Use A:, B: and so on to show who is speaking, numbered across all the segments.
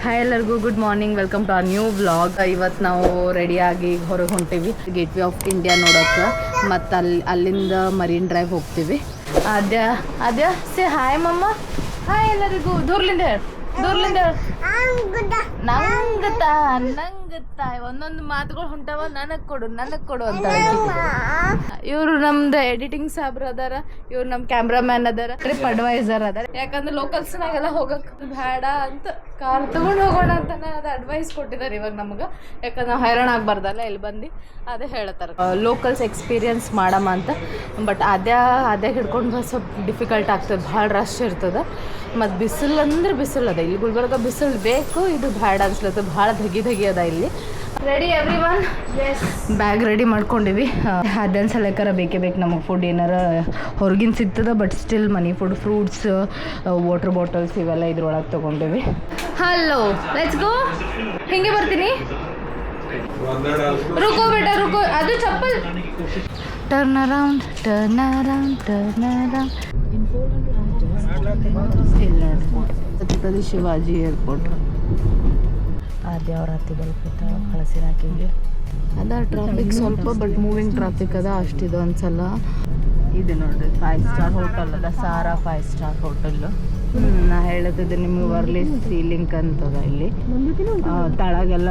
A: Hi ಎಲ್ಲರಿಗೂ good morning, welcome to ಆ new vlog. ಇವತ್ತು ನಾವು ರೆಡಿಯಾಗಿ ಹೊರಗೆ ಹೊಂಟೀವಿ ಗೇಟ್ ವೇ ಆಫ್ ಇಂಡಿಯಾ ನೋಡೋಕೆ, ಮತ್ತು ಅಲ್ಲಿಂದ ಮರೀನ್ ಡ್ರೈವ್ ಹೋಗ್ತೀವಿ. ಅದ್ಯಾ ಸೇ ಹಾಯ್ ಮಮ್ಮ. ಹಾಯ್ ಎಲ್ಲರಿಗೂ. ದೂರ್ಲಿಂದ ಹೇಳಿ, ದೂರ್ಲಿಂದ ಹೇಳಿ. ನಂಗತ್ತಾ ಒಂದೊಂದು ಮಾತುಗಳು ಹೊಂಟವ, ನನಗೆ ಕೊಡು ಅಂತ. ಇವರು ನಮ್ದು ಎಡಿಟಿಂಗ್ ಸಾಬ್ರು ಅದಾರ, ಇವ್ರು ನಮ್ಮ ಕ್ಯಾಮ್ರಾಮ್ಯಾನ್ ಅದಾರ, ಟ್ರಿಪ್ ಅಡ್ವೈಸರ್ ಅದಾರ. ಯಾಕಂದ್ರೆ ಲೋಕಲ್ಸ್ನಾಗೆಲ್ಲ ಹೋಗಕ್ ಬೇಡ ಅಂತ ಕಾರ್ ತಗೊಂಡು ಹೋಗೋಣ ಅಂತ ಅದು ಅಡ್ವೈಸ್ ಕೊಟ್ಟಿದ್ದಾರೆ ಇವಾಗ ನಮ್ಗೆ. ಯಾಕಂದ್ರೆ ನಾವು ಹೈರಾಣ ಆಗ್ಬಾರ್ದಲ್ಲ ಇಲ್ಲಿ ಬಂದು. ಅದೇ ಹೇಳ್ತಾರೆ ಲೋಕಲ್ಸ್ ಎಕ್ಸ್ಪೀರಿಯನ್ಸ್ ಮಾಡಮ್ಮ ಅಂತ. ಬಟ್ ಅದೇ ಹಿಡ್ಕೊಂಡು ಸ್ವಲ್ಪ ಡಿಫಿಕಲ್ಟ್ ಆಗ್ತದೆ, ಭಾಳ ರಶ್ ಇರ್ತದೆ. ಮತ್ತು ಬಿಸಿಲು ಅಂದ್ರೆ ಬಿಸಿಲು ಅದ ಇಲ್ಲಿ. ಗುಲ್ಬರ್ಗ ಬಿಸಿಲು ಬೇಕು, ಇದು ಬೇಡ ಅನ್ಸ್ಲತ್ತ. ಭಾಳ ಧಗಿ ಅದ ಇಲ್ಲಿ. Ready everyone? Yes. Bag ready ಮಾಡ್ಕೊಂಡಿವಿ. ಅದೇನು ಸಲಕರ ಬೇಕೇ ಬೇಕು ನಮಗೆ. ಫುಡ್ ಏನಾರ ಹೊರಗಿನ ಸಿಗ್ತದೆ, but still money food, fruits, water bottles ಇವೆಲ್ಲ ಇದ್ರೊಳಗೆ ತೊಗೊಂಡಿವಿ. Hello, let's go. ಹಿಂಗೆ ಬರ್ತೀನಿ. ರುಕೋ ಬೇಟ ರುಕೋ, ಅದು ಚಪ್ಪಲ್. Turn around, turn around, turn around. ಇಲ್ಲ ಛತ್ರಪತಿ ಶಿವಾಜಿ ಏರ್ಪೋರ್ಟ್. ಅದೇ ಅವ್ರ ಹತ್ತಿ ಬಲ್ಪತ್ತ ಕಳಿಸಿನ ಹಾಕಿಗೆ ಅದ ಟ್ರಾಫಿಕ್ ಸ್ವಲ್ಪ, ಬಟ್ ಮೂವಿಂಗ್ ಟ್ರಾಫಿಕ್ ಅದ, ಅಷ್ಟಿದು ಅನ್ಸಲ್ಲ. ಇದು ನೋಡ್ರಿ 5 ಸ್ಟಾರ್ ಹೋಟೆಲ್ ಅದ, ಸಾರಾ 5 ಸ್ಟಾರ್ ಹೋಟೆಲ್. ನಾ ಹೇಳತ್ತಿದ್ದೆ ನಿಮ್ಗೆ ವರ್ಲಿ ಸೀಲಿಂಗ್ ಅಂತದ ಇಲ್ಲಿ. ತಳಗೆಲ್ಲ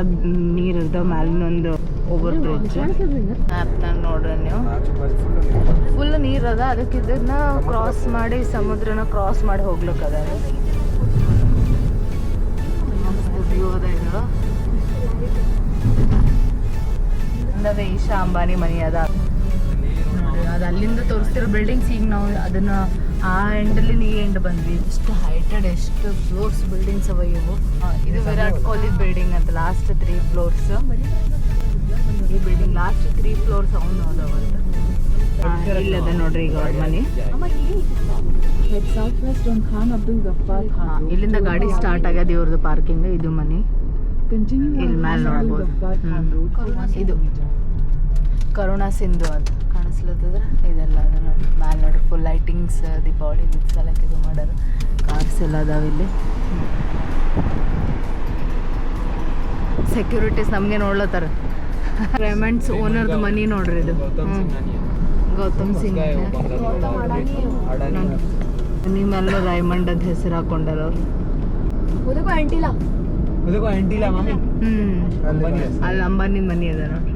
A: ನೀರು ಇರ್ತಾವ, ಮ್ಯಾಲಿನೊಂದು ಓವರ್ ಬ್ರಿಡ್ಜ್. ಮ್ಯಾಪ್ನಾಗ ನೋಡ್ರಿ ನೀವು, ಫುಲ್ ನೀರು ಅದ. ಅದಕ್ಕೆ ಇದನ್ನ ಕ್ರಾಸ್ ಮಾಡಿ, ಸಮುದ್ರನ ಕ್ರಾಸ್ ಮಾಡಿ ಹೋಗ್ಲಿಕ್ಕದ. ವ್ಯೂ ಅದ ಇದು. ಅಂದವೇ ಈಶಾ ಅಂಬಾನಿ ಮನಿ ಅದ ನೋಡಿ. ಅದು ಅಲ್ಲಿಂದ ತೋರಿಸ್ತಿರೋ ಬಿಲ್ಡಿಂಗ್ಸ್. ಈಗ ನಾವು ಅದನ್ನ ಆ ಎಂಡಲ್ಲಿ ಈ ಎಂಡ್ ಬಂದ್ವಿ. ಎಷ್ಟು ಹೈಟೆಡ್, ಎಷ್ಟು ಫ್ಲೋರ್ಸ್ ಬಿಲ್ಡಿಂಗ್ಸ್ ಅವ ಇವು. ಇದು ವಿರಾಟ್ ಕೊಹ್ಲಿ ಬಿಲ್ಡಿಂಗ್ ಅಂತ, ಲಾಸ್ಟ್ 3 ಫ್ಲೋರ್ಸ್. ಈ ಬಿಲ್ಡಿಂಗ್ ಲಾಸ್ಟ್ 3 ಫ್ಲೋರ್ಸ್ ಅವನು ಅದಾವಂತ. ಇಲ್ಲದ ನೋಡ್ರಿ ಈಗ ಅವ್ರ ಮನೆ. ಇಲ್ಲಿಂದ ಗಾಡಿ ಸ್ಟಾರ್ಟ್ ಆಗ್ಯದ, ಇವ್ರದ್ದು ಪಾರ್ಕಿಂಗ್. ಇದು ಮನಿ ಇಲ್ಲಿ ಮೇಲೆ ನೋಡ್ಬೋದು. ಇದು ಕರುಣಾ ಸಿಂಧು ಅಂತ ಕಾಣಿಸ್ಲತ್ತದ್ರ. ಇದೆಲ್ಲ ಅದ ನೋಡಿ ಮ್ಯಾಲೆ ನೋಡ್ರಿ, ಫುಲ್ ಲೈಟಿಂಗ್ಸ್, ದೀಪಾವಳಿ ಸಲಕ್ಕೆ ಇದು ಮಾಡ್ಯಾರ. ಕಾರ್ಸ್ ಎಲ್ಲ ಅದಾವ ಇಲ್ಲಿ. ಸೆಕ್ಯೂರಿಟೀಸ್ ನಮಗೆ ನೋಡ್ಲತ್ತಾರ. ರೇಮಂಡ್ಸ್ ಓನರ್ದು ಮನಿ ನೋಡ್ರಿ ಇದು. ಗೌತಮ್ ಸಿಂಗ್ ನಿಮ್ಮೆಲ್ಲ ರೈಮಂಡದ ಹೆಸರು ಹಾಕೊಂಡಾರ ಅವ್ರು. ಅಲ್ಲಿ ಅಂಬಾನಿ ಮನಿ ಅದ ನೋಡ್ರಿ.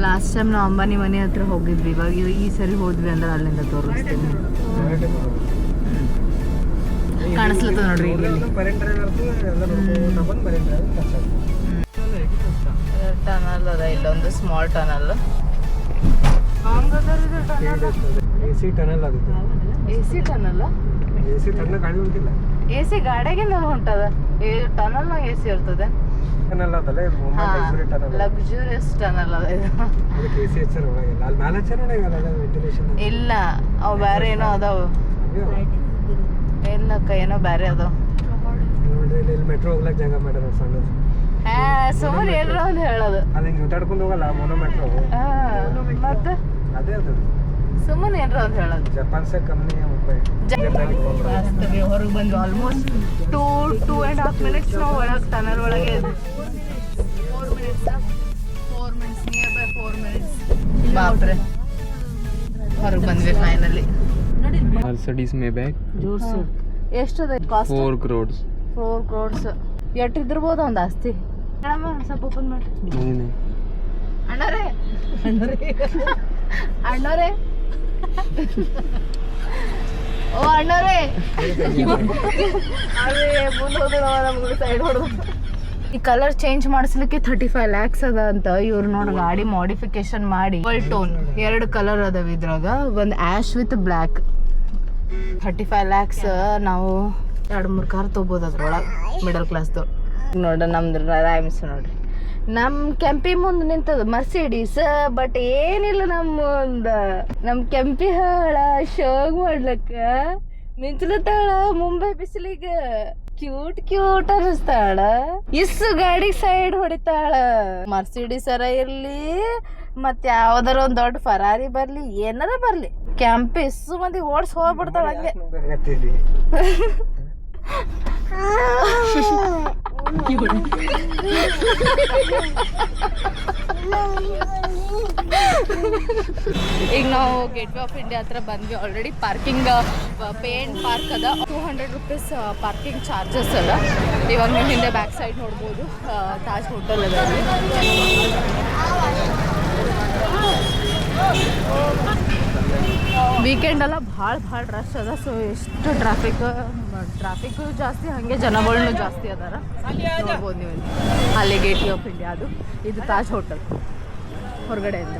A: ಲಾಸ್ಟ್ ಟೈಮ್ ನಾವು ಅಂಬಾನಿ ಮನೆ ಹತ್ರ ಹೋಗಿದ್ವಿ. ಇವಾಗ ಈ ಸರಿ ಹೋದ್ವಿ ಅಂದ್ರೆ ಅಲ್ಲಿಂದ ತೋರಿಸ್ತೀನಿ. ಕಾಣಿಸ್ಲತ್ತ ನೋಡ್ರಿ ಟನಲ್ ಅದ, ಇಲ್ಲೊಂದು ಸ್ಮಾಲ್ ಟನಲ್. ಎ ಸಿ ಗಾಡಿಗಿಂದ ಹೊಂಟದ. ಟನಲ್ ನಾಗ ಎ ಸಿ ಇರ್ತದೆ. ಲಕ್ಸುರಿಯಸ್ ಟನಲ್ ಅದ ಇದು. ಇಲ್ಲ ಅವು ಬೇರೆ ಏನೋ ಅದಾವ. ಇಲ್ಲಕ್ಕ ಏನೋ ಬೇರೆ ಅದಾವ. ಸುಮಾರು ಏನ್ರ ಅಂತ ಹೇಳೋದು. ಮತ್ತೆ ಸುಮ್ಮನೆ ಏನ್ರ ಅಂತ ಹೇಳೋದು. ಹೊರಗೆ ಬಂದು ಆಲ್ಮೋಸ್ಟ್ 2.5 minutes ನಾವು ಒಳಗೆ ಟನಲ್ ಒಳಗೆ. 4 minutes ನಿಯರ್ ಬೈ 4 minutes. ಬಾಪ್ರೆ, ಹೊರಗೆ ಬಂದ್ವಿ ಫೈನಲಿ.
B: ಮರ್ಸಿಡೀಸ್ ಮೇಬ್ಯಾಕ್
A: ಎಷ್ಟದ ಕಾಸ್ಟ್?
B: 4 crores.
A: 4 crores ಎಷ್ಟಿದ್ದಿರ್ಬೋದು ಒಂದು ಆಸ್ತಿ. ಸ್ವಲ್ಪ ಓಪನ್ ಮಾಡಿ. ಅಣ್ಣರೇ ಓ ಅಣ್ಣರೇ, ಸೈಡ್ ಹೊಡೆದು. ಈ ಕಲರ್ ಚೇಂಜ್ ಮಾಡಿಸ್ಲಿಕ್ಕೆ 35 lakhs ಅದ ಅಂತ. ಇವ್ರು ನೋಡಿ ಗಾಡಿ ಮಾಡಿಫಿಕೇಶನ್ ಮಾಡಿ ಡಬಲ್ ಟೋನ್ 2 ಕಲರ್ ಅದಾವ ಇದ್ರಾಗ. ಒಂದು ಆಶ್ ವಿತ್ ಬ್ಲ್ಯಾಕ್. 35 lakhs. ನಾವು 2-3 ಕಾರ್ ತೊಗೋಬೋದು ಅದ್ರೊಳಗೆ, ಮಿಡಲ್ ಕ್ಲಾಸ್ದು. ನೋಡ್ರಿ ನಮ್ದು ರೈಮ್ಸ್ ನೋಡ್ರಿ. ನಮ್ಮ ಕೆಂಪಿ ಮುಂದೆ ನಿಂತದ ಮರ್ಸಿಡೀಸ್, ಬಟ್ ಏನಿಲ್ಲ ನಮ್ಮ ಕೆಂಪಿ ಹಾಳ ಶೋಗ್ ಮಾಡ್ಲಕ್ಕ ನಿಂತ್ಲತ್ತಾಳ ಮುಂಬೈ ಬಿಸಿಲಿಗೆ. ಕ್ಯೂಟ್ ಅನಿಸ್ತಾಳ. ಇಸ್ ಗಾಡಿ ಸೈಡ್ ಹೊಡಿತಾಳ. ಮರ್ಸಿಡೀಸ್ ಅರ ಇರ್ಲಿ, ಮತ್ತೆ ಯಾವ್ದಾರ ಒಂದ್ ದೊಡ್ಡ ಫರಾರಿ ಬರ್ಲಿ ಏನಾರ ಬರ್ಲಿ ಕ್ಯಾಂಪ್ ಇಷ್ಟು ಮಂದಿ ಓಡ್ಸ್ ಹೋಗ್ಬಿಡ್ತಾಳ ಹಂಗೆ. ಈಗ ನಾವು ಗೇಟ್ ವೇ ಆಫ್ ಇಂಡಿಯಾ ಹತ್ರ ಬಂದ್ವಿ. Already parking pay and park ಅದ. 200 rupees ಪಾರ್ಕಿಂಗ್ ಚಾರ್ಜಸ್ ಅದ. ಇವಾಗ ನೀವು ಹಿಂದೆ ಬ್ಯಾಕ್ ಸೈಡ್ ನೋಡ್ಬೋದು ತಾಜ್ ಹೋಟೆಲ್ ಅದ. ವೀಕೆಂಡ್ ಎಲ್ಲ ಭಾಳ ರಶ್ ಅದ. ಸೊ ಎಷ್ಟು ಟ್ರಾಫಿಕ್ ಜಾಸ್ತಿ, ಹಾಗೆ ಜನಗಳನ್ನೂ ಜಾಸ್ತಿ ಅದಾರ. ನೋಡ್ಬೋದು ನೀವು ಅಲ್ಲಿ ಗೇಟ್ ವೇ ಆಫ್ ಇಂಡಿಯಾ. ಇದು ತಾಜ್ ಹೋಟೆಲ್ ಹೊರಗಡೆಯಿಂದ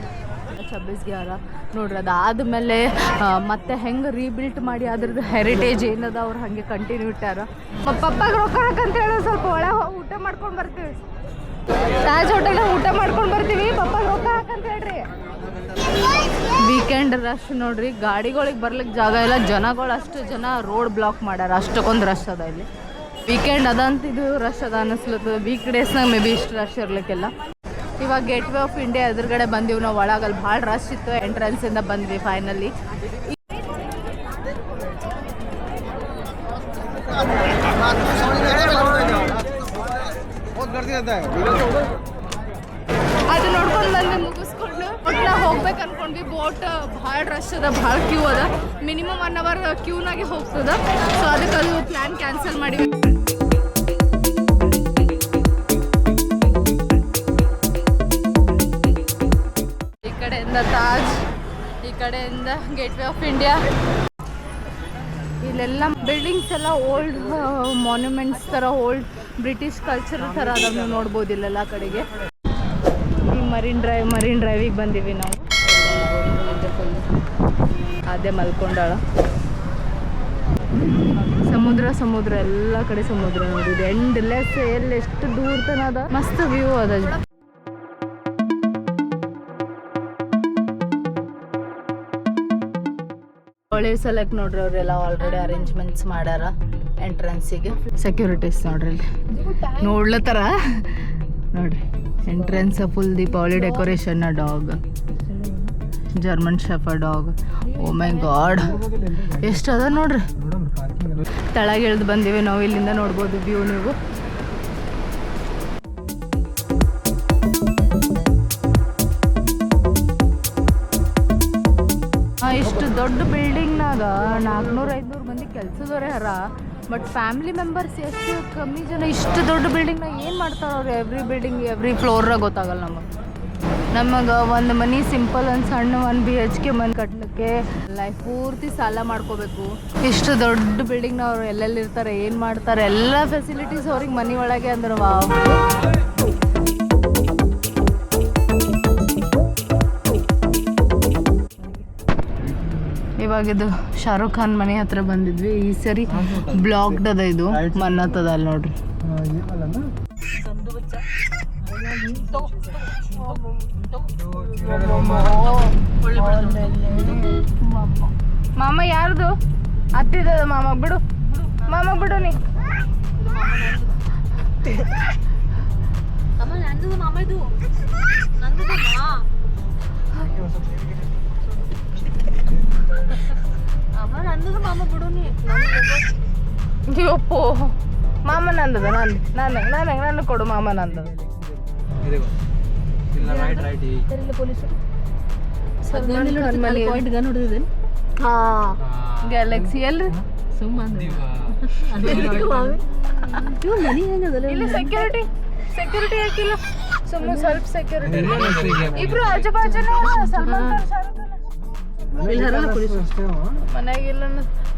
A: 26/11 ನೋಡ್ರಿ. ಅದಾದಮೇಲೆ ಮತ್ತೆ ಹೆಂಗೆ ರೀಬಿಲ್ಟ್ ಮಾಡಿ ಅದ್ರದ್ದು ಹೆರಿಟೇಜ್ ಏನದ ಅವ್ರು ಹಾಗೆ ಕಂಟಿನ್ಯೂ ಇಟ್ಟಾರ. ಪಪ್ಪಾಗೆ ರೊಕ್ಕ ಹಾಕಂತ ಹೇಳಿ ಸ್ವಲ್ಪ ಒಳಗೆ ಹೋಗಿ ಊಟ ಮಾಡ್ಕೊಂಡು ಬರ್ತೀವಿ. ತಾಜ್ ಹೋಟೆಲ್ನಾಗ ಊಟ ಮಾಡ್ಕೊಂಡು ಬರ್ತೀವಿ. ಪಪ್ಪಾಗೆ ರೊಕ್ಕ ಹಾಕಂತ ಹೇಳ್ರಿ. ವೀಕೆಂಡ್ ರಶ್ ನೋಡ್ರಿ, ಗಾಡಿಗಳಿಗೆ ಬರ್ಲಿಕ್ಕೆ ಜಾಗ ಇಲ್ಲ. ಜನಗಳು ಅಷ್ಟು ಜನ ರೋಡ್ ಬ್ಲಾಕ್ ಮಾಡ್ಯಾರ. ಅಷ್ಟಕ್ಕೊಂದು ರಶ್ ಅದ ಇಲ್ಲಿ. ವೀಕೆಂಡ್ ಅದಂತ ಇದು ರಶ್ ಅದ ಅನ್ನಿಸ್ಲತ್ತದ. ವೀಕ್ ಡೇಸ್ನಾಗ ಮೇ ಬಿ ಇಷ್ಟು ರಶ್ ಇರ್ಲಿಕ್ಕಿಲ್ಲ. ಇವಾಗ ಗೇಟ್ ವೇ ಆಫ್ ಇಂಡಿಯಾ ಎದುರುಗಡೆ ಬಂದೀವಿ ನಾವು. ಒಳಗಲ್ಲಿ ಭಾಳ ರಶ್ ಇತ್ತು. ಎಂಟ್ರೆನ್ಸಿಂದ ಬಂದ್ವಿ ಫೈನಲಿ. ಅದು ನೋಡ್ಕೊಂಡು ಬಂದು ಮುಗಿಸ್ಕೊಂಡು ನಾವು ಹೋಗ್ಬೇಕು ಅನ್ಕೊಂಡ್ವಿ. ಬೋಟ್ ಭಾಳ ರಶ್ ಅದ, ಭಾಳ ಕ್ಯೂ ಅದ. ಮಿನಿಮಮ್ 1 hour ಕ್ಯೂನಾಗೆ ಹೋಗ್ತದ. ಸೊ ಅದಕ್ಕೆ ಅದು ಪ್ಲ್ಯಾನ್ ಕ್ಯಾನ್ಸಲ್ ಮಾಡಿವಿ. ಈ ಕಡೆಯಿಂದ ತಾಜ್, ಈ ಕಡೆಯಿಂದ ಗೇಟ್ ವೇ ಆಫ್ ಇಂಡಿಯಾ. ಇಲ್ಲೆಲ್ಲ ಬಿಲ್ಡಿಂಗ್ಸ್ ಎಲ್ಲ ಓಲ್ಡ್ ಮಾನ್ಯುಮೆಂಟ್ಸ್ ಥರ, ಓಲ್ಡ್ ಬ್ರಿಟಿಷ್ ಕಲ್ಚರ್ ಥರ ಅದಾವ. ನೀವು ನೋಡ್ಬೋದು ಇಲ್ಲೆಲ್ಲ ಕಡೆಗೆ. ಈ ಮರೀನ್ ಡ್ರೈವಿಗೆ ಬಂದೀವಿ ನಾವು. ಅದೇ ಮಲ್ಕೊಂಡಾಳ. ಸಮುದ್ರ ಎಲ್ಲ ಕಡೆ ಸಮುದ್ರ ನೋಡಿದೆ. ಎಂಡ್ಲೆಸ್, ಎಲ್ಲಿ ಎಷ್ಟು ದೂರ ತನ ಅದ. ಮಸ್ತ್ ವ್ಯೂ ಅದ. ಹೊಳೆ ಸಲಕ್ ನೋಡ್ರಿ, ಅವರೆಲ್ಲ ಆಲ್ರೆಡಿ ಅರೇಂಜ್ಮೆಂಟ್ಸ್ ಮಾಡ್ಯಾರ ಎಂಟ್ರೆನ್ಸಿಗೆ. ಸೆಕ್ಯೂರಿಟೀಸ್ ನೋಡ್ರಿ ನೋಡ್ಲತ್ತಾರ ನೋಡ್ರಿ. Entrance full Deepavali decoration. Dog, German shepherd dog. Oh my God, ಎಷ್ಟು ಅದ ನೋಡ್ರಿ. ತೆಳಗೆ ಇಳ್ದು ಬಂದೀವಿ ನಾವು. ಇಲ್ಲಿಂದ ನೋಡ್ಬೋದು ವ್ಯೂ ನೀವು. ಇಷ್ಟು ದೊಡ್ಡ ಬಿಲ್ಡಿಂಗ್ನಾಗ 400-500 ಮಂದಿ ಕೆಲಸದವರೇ ಹರ. ಬಟ್ ಫ್ಯಾಮಿಲಿ ಮೆಂಬರ್ಸ್ ಎಷ್ಟು ಕಮ್ಮಿ ಜನ. ಇಷ್ಟು ದೊಡ್ಡ ಬಿಲ್ಡಿಂಗ್ನಾಗ ಏನು ಮಾಡ್ತಾರೆ ಅವ್ರು? ಎವ್ರಿ ಫ್ಲೋರ್ನಾಗ ಗೊತ್ತಾಗಲ್ಲ ನಮಗೆ. ಒಂದು ಮನೆ ಸಿಂಪಲ್ ಒಂದು ಸಣ್ಣ 1 BHK ಮನೆ ಕಟ್ಟಲಿಕ್ಕೆ ಲೈಫ್ ಪೂರ್ತಿ ಸಾಲ ಮಾಡ್ಕೋಬೇಕು. ಇಷ್ಟು ದೊಡ್ಡ ಬಿಲ್ಡಿಂಗ್ನ ಅವ್ರು ಎಲ್ಲೆಲ್ಲಿ ಇರ್ತಾರೆ, ಏನು ಮಾಡ್ತಾರೆ, ಎಲ್ಲ ಫೆಸಿಲಿಟೀಸ್ ಅವ್ರಿಗೆ ಮನೆ ಒಳಗೆ ಅಂದ್ರೆ ವಾವ್. ಇವಾಗಿದು ಶಾರುಖ್ ಖಾನ್ ಮನೆ ಹತ್ರ ಬಂದಿದ್ವಿ. ಈ ಸರಿ ಬ್ಲಾಕ್ಡ್ ಅದ. ಇದು ಮನ್ನತ್ತದ ಅಲ್ಲಿ ನೋಡ್ರಿ. ಮಾಮ ಯಾರ್ದು? ಅತ್ತಿದ ಮಾಮ. ಬಿಡು ಮಾಮ, ಬಿಡು ನೀ. ಅಪ್ಪೋ, ಮಾಮ ನಂದದ. ನಾನು ಕೊಡು ಮಾಮ ನಂದು. ಗ್ಯಾಲಕ್ಸಿ ಎಲ್ಲಿ ಇಲ್ಲಿ ಸೆಕ್ಯೂರಿಟಿ ಹಾಕಿಲ್ಲ. ಸುಮ್ಮನೆ ಸ್ವಲ್ಪ ಸೆಕ್ಯೂರಿಟಿ. ಇಬ್ರು ಆಜು ಬಾಜುನ ಸಲ್ಮಾನ್ ಖಾನ್, ಮನೆಯಾಗಿಲ್ಲ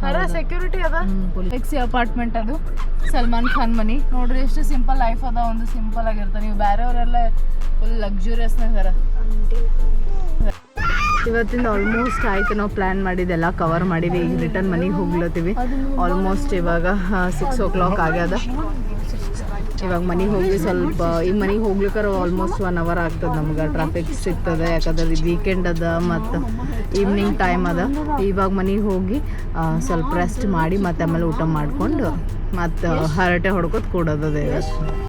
A: ಹರ ಸೆಕ್ಯೂರಿಟಿ ಅದ. ಎಕ್ಸಿ ಅಪಾರ್ಟ್ಮೆಂಟ್ ಅದು ಸಲ್ಮಾನ್ ಖಾನ್ ಮನಿ. ನೋಡ್ರಿ ಎಷ್ಟು ಸಿಂಪಲ್ ಲೈಫ್ ಅದ. ಒಂದು ಸಿಂಪಲ್ ಆಗಿರ್ತಾರೆ. ನೀವು ಬೇರೆಯವರೆಲ್ಲ ಫುಲ್ ಲಕ್ಸುರಿಯಸ್ನಾಗ ಹರ. ಇವತ್ತಿಂದ ಆಲ್ಮೋಸ್ಟ್ ಆಯ್ತು. ನಾವು ಪ್ಲ್ಯಾನ್ ಮಾಡಿದ್ದೆಲ್ಲ ಕವರ್ ಮಾಡಿವಿ. ಈಗ ರಿಟರ್ನ್ ಮನೆಗೆ ಹೋಗ್ಲತ್ತೀವಿ. ಆಲ್ಮೋಸ್ಟ್ ಇವಾಗ 6 o'clock ಆಗ್ಯದ. ಇವಾಗ ಮನೆಗೆ ಹೋಗಿ ಸ್ವಲ್ಪ, ಈಗ ಮನೆಗೆ ಹೋಗ್ಲಿಕ್ಕಾರ ಆಲ್ಮೋಸ್ಟ್ 1 hour ಆಗ್ತದೆ ನಮ್ಗೆ. ಟ್ರಾಫಿಕ್ ಸಿಗ್ತದೆ, ಯಾಕಂದ್ರೆ ವೀಕೆಂಡ್ ಅದ ಮತ್ತು ಈವ್ನಿಂಗ್ ಟೈಮ್ ಅದ. ಇವಾಗ ಮನೆಗೆ ಹೋಗಿ ಸ್ವಲ್ಪ ರೆಸ್ಟ್ ಮಾಡಿ ಮತ್ತೆ ಆಮೇಲೆ ಊಟ ಮಾಡ್ಕೊಂಡು ಮತ್ತೆ ಹರಟೆ ಹೊಡ್ಕೊತ ಕೂಡೋದದೆ.